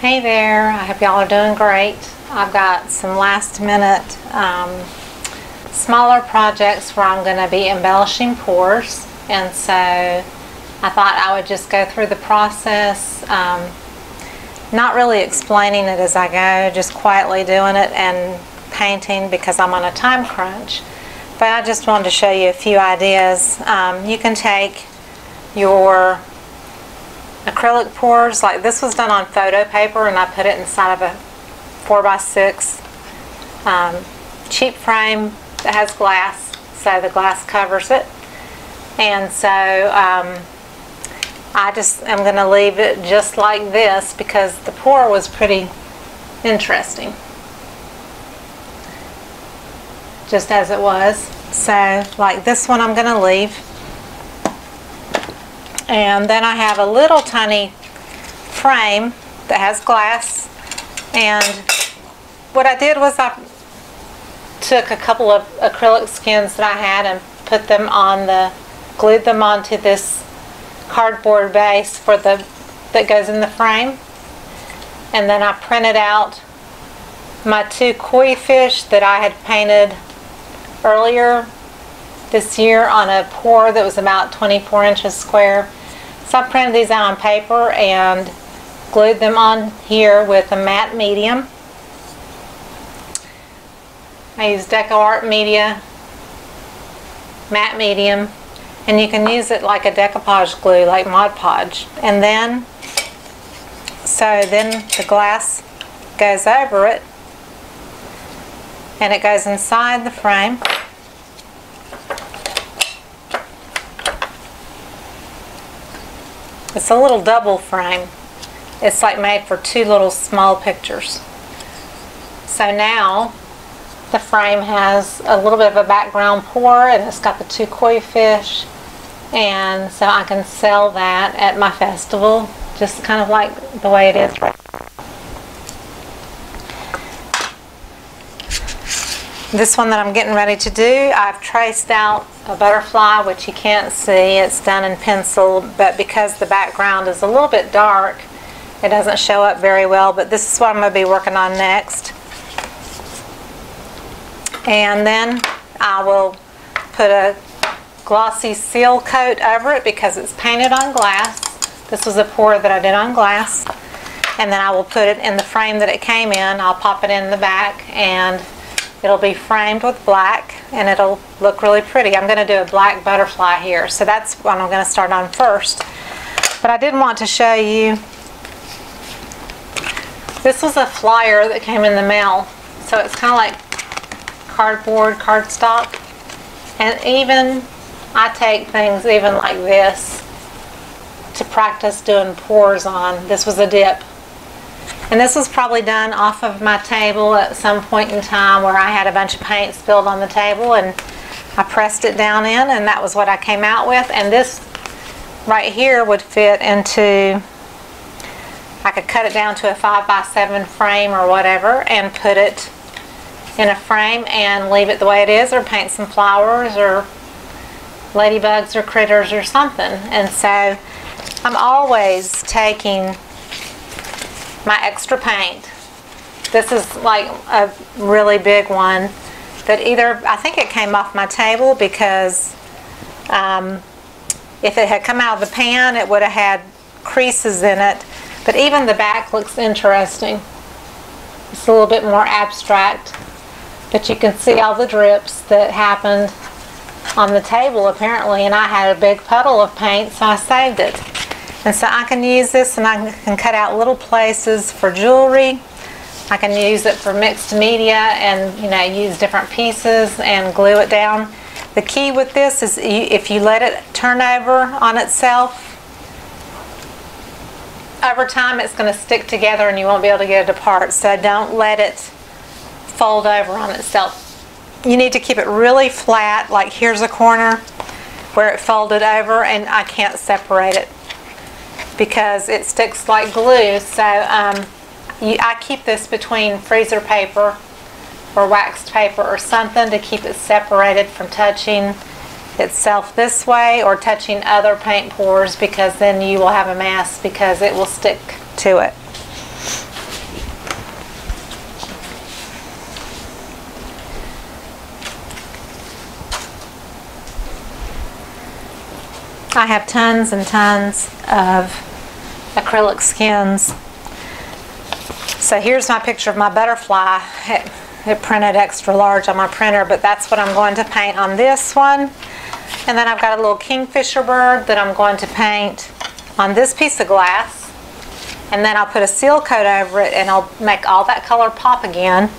Hey there, I hope y'all are doing great. I've got some last minute smaller projects where I'm going to be embellishing pours, and so I thought I would just go through the process, not really explaining it as I go, just quietly doing it and painting because I'm on a time crunch. But I just wanted to show you a few ideas. You can take your acrylic pours, like this was done on photo paper, and I put it inside of a 4x6 cheap frame that has glass, so the glass covers it. And so I just am going to leave it just like this because the pour was pretty interesting, just as it was. So like this one I'm going to leave. And then I have a little tiny frame that has glass, and what I did was I took a couple of acrylic skins that I had and put them on glued them onto this cardboard base that goes in the frame, and then I printed out my two koi fish that I had painted earlier this year on a pour that was about 24 inches square. So I printed these out on paper and glued them on here with a matte medium. I used Deco Art Media matte medium, and you can use it like a decoupage glue, like Mod Podge. And then the glass goes over it, and it goes inside the frame. It's a little double frame. It's like made for two little small pictures. So now the frame has a little bit of a background pour, and it's got the two koi fish, and so I can sell that at my festival, just kind of like the way it is. This one that I'm getting ready to do, I've traced out a butterfly, which you can't see. It's done in pencil, but because the background is a little bit dark, it doesn't show up very well. But this is what I'm going to be working on next. And then I will put a glossy seal coat over it because it's painted on glass. This was a pour that I did on glass. And then I will put it in the frame that it came in. I'll pop it in the back, and it'll be framed with black, and it'll look really pretty. I'm going to do a black butterfly here, so that's what I'm going to start on first. But I did want to show you, this was a flyer that came in the mail, so it's kind of like cardboard, cardstock, and even I take things even like this to practice doing pours on. This was a dip. And this was probably done off of my table at some point in time where I had a bunch of paint spilled on the table, and I pressed it down in, and that was what I came out with. And this right here would fit into, I could cut it down to a 5x7 frame or whatever and put it in a frame and leave it the way it is, or paint some flowers or ladybugs or critters or something. And so I'm always taking my extra paint. This is like a really big one that I think it came off my table because if it had come out of the pan, it would have had creases in it. But even the back looks interesting. It's a little bit more abstract, but you can see all the drips that happened on the table apparently, and I had a big puddle of paint, so I saved it. And so I can use this, and I can cut out little places for jewelry. I can use it for mixed media and, you know, use different pieces and glue it down. The key with this is if you let it turn over on itself, over time it's going to stick together and you won't be able to get it apart. So don't let it fold over on itself. You need to keep it really flat, like here's a corner where it folded over, and I can't separate it because it sticks like glue. So I keep this between freezer paper or waxed paper or something to keep it separated from touching itself this way or touching other paint pours, because then you will have a mess because it will stick to it. I have tons and tons of acrylic skins. So here's my picture of my butterfly. It printed extra large on my printer, but that's what I'm going to paint on this one. And then I've got a little kingfisher bird that I'm going to paint on this piece of glass. And then I'll put a seal coat over it and I'll make all that color pop again.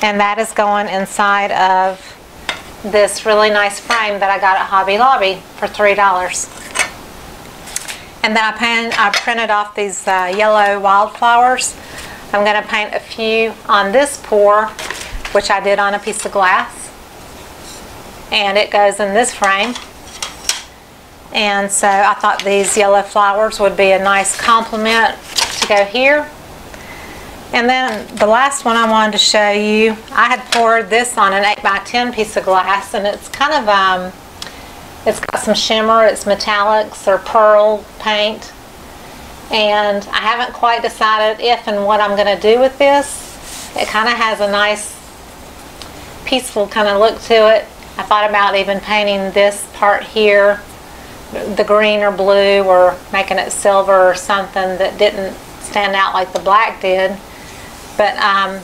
And that is going inside of this really nice frame that I got at Hobby Lobby for $3. And then I printed off these yellow wildflowers. I'm going to paint a few on this pour, which I did on a piece of glass. And it goes in this frame. And so I thought these yellow flowers would be a nice complement to go here. And then the last one I wanted to show you, I had poured this on an 8x10 piece of glass, and it's kind of, it's got some shimmer, it's metallics or pearl paint. And I haven't quite decided if and what I'm going to do with this. It kind of has a nice peaceful kind of look to it. I thought about even painting this part here the green or blue, or making it silver or something that didn't stand out like the black did. But I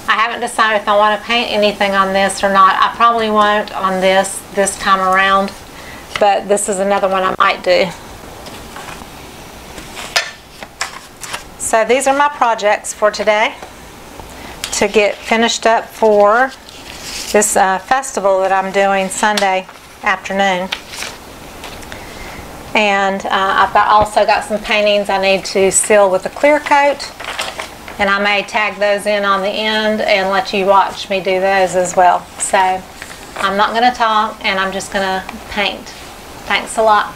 haven't decided if I want to paint anything on this or not. I probably won't on this time around, but this is another one I might do. So these are my projects for today to get finished up for this festival that I'm doing Sunday afternoon. And I've also got some paintings I need to seal with a clear coat, and I may tag those in on the end and let you watch me do those as well. So I'm not going to talk, and I'm just going to paint. Thanks a lot.